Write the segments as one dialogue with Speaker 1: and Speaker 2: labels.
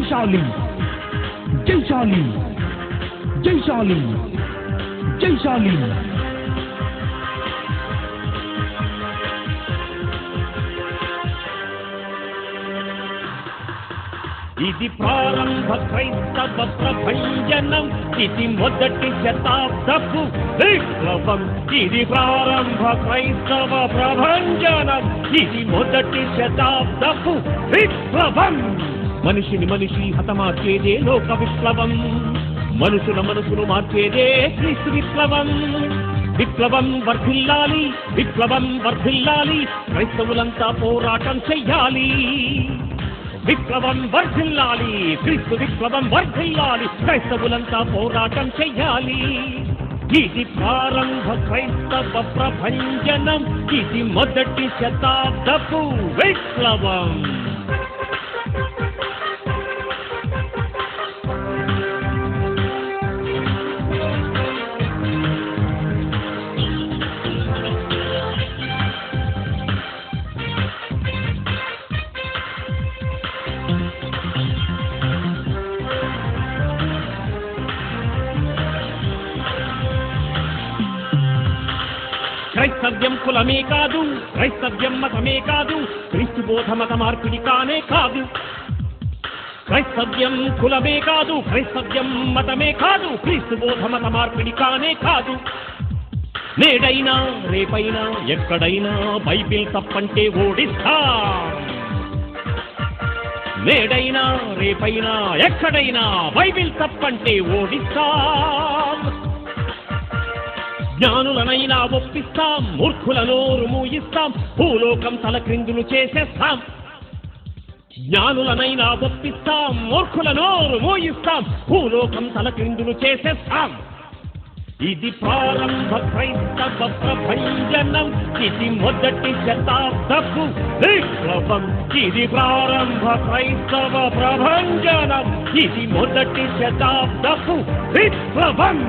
Speaker 1: జైశాలి జైశాలి జైశాలి జైశాలి.
Speaker 2: ఇది ప్రారంభ క్రైస్తవ ప్రభంజనం, ఇది మొదటి శతాబ్దపు విప్లవం. ఇది ప్రారంభ క్రైస్తవ ప్రభంజనం, ఇది మొదటి శతాబ్దపు విప్లవం. మనిషిని మనిషి హతమార్చేదే లోక విప్లవం, మనుషుల మనసును మార్చేదే క్రీస్తు విప్లవం. విప్లవం వర్ధిల్లాలి, విప్లవం వర్ధిల్లాలి, క్రైస్తవులంతా పోరాటం చెయ్యాలి. విప్లవం వర్ధిల్లాలి, క్రీస్తు విప్లవం వర్ధిల్లాలి, క్రైస్తవులంతా పోరాటం చెయ్యాలి. ఇది ప్రారంభ క్రైస్తవ ప్రభంజనం, ఇది మొదటి శతాబ్దపు విప్లవం. క్రైస్తవ్యం కులమే కాదు, క్రైస్తవ్యం మతమే కాదు, క్రీస్తు బోధ మత మార్పిడి కానే కాదు. క్రైస్తవ్యం కులమే కాదు, క్రైస్తవ్యం మతమే కాదు, క్రీస్తు బోధ మత మార్పిడి కానే కాదు. నేడైనా రేపైనా ఎక్కడైనా బైబిల్ తప్పంటే ఓడిస్తాం. నేడైనా రేపైనా ఎక్కడైనా బైబిల్ తప్పంటే ఓడిస్తాం. జ్ఞానులనైనా ఒప్పిస్తాం, మూర్ఖులను మూయిస్తాం, భూలోకం తలక్రిందులు చేసేస్తాం. జ్ఞానులనైనా ఒప్పిస్తాం, మూర్ఖులను మూయిస్తాం, భూలోకం తలక్రిందులు చేసేస్తాం. ఇది ప్రారంభ క్రైస్తవ ప్రభంజనం, ఇది మొదటి శతాబ్దపు విప్లవం. ఇది ప్రారంభ క్రైస్తవ ప్రభంజనం, ఇది మొదటి శతాబ్దపు విప్లవం.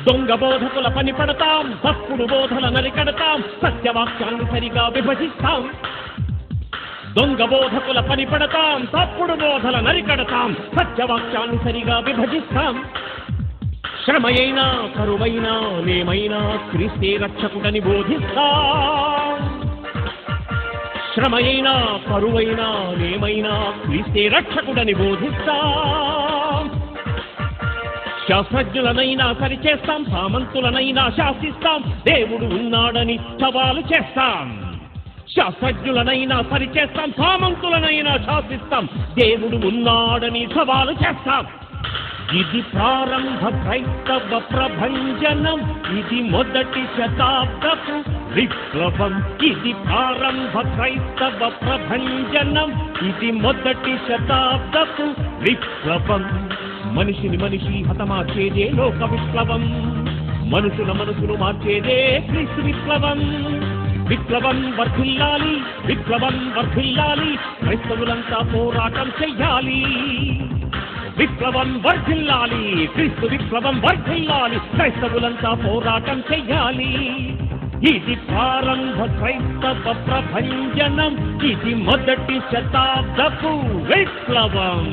Speaker 2: దొంగ బోధకుల పని పడతాం, తప్పుడు బోధల నరికడతాం, సత్యవాక్యాన్ని సరిగా విభజిస్తాం. దొంగ బోధకుల పని పడతాం, తప్పుడు బోధల నరికడతాం, సత్యవాక్యాన్ని సరిగా విభజిస్తాం. శ్రమయైనా కరువైనా నేమైనా క్రీస్తే రక్షకుడని బోధిస్తాం. శ్రమయైనా కరువైనా నేమైనా క్రీస్తే రక్షకుడని బోధిస్తాం. శాస్త్రజ్ఞులనైనా సరిచేస్తాం, సామంతులనైనా శాసిస్తాం, దేవుడు ఉన్నాడని సవాలు చేస్తాం. శాస్త్రజ్ఞులనైనా సరిచేస్తాం, సామంతులనైనా శాసిస్తాం, దేవుడు ఉన్నాడని సవాలు చేస్తాం. ఇది ప్రారంభ క్రైస్తవ ప్రభంజనం, ఇది మొదటి శతాబ్దపు విప్లవం. ఇది ప్రారంభ క్రైస్తవ ప్రభంజనం, ఇది మొదటి శతాబ్దపు విప్లవం. మనిషిని మనిషి హతమార్చేదే లోక విప్లవం, మనుషుల మనసును మార్చేదే క్రీస్తు విప్లవం. విప్లవం వర్ధిల్లాలి, విప్లవం వర్ధిల్లాలి, క్రైస్తవులంతా పోరాటం చెయ్యాలి. విప్లవం వర్ధిల్లాలి, క్రీస్తు విప్లవం వర్ధిల్లాలి, క్రైస్తవులంతా పోరాటం చెయ్యాలి. ఇది ప్రారంభ క్రైస్తవ ప్రభంజనం, ఇది మొదటి శతాబ్దపు విప్లవం.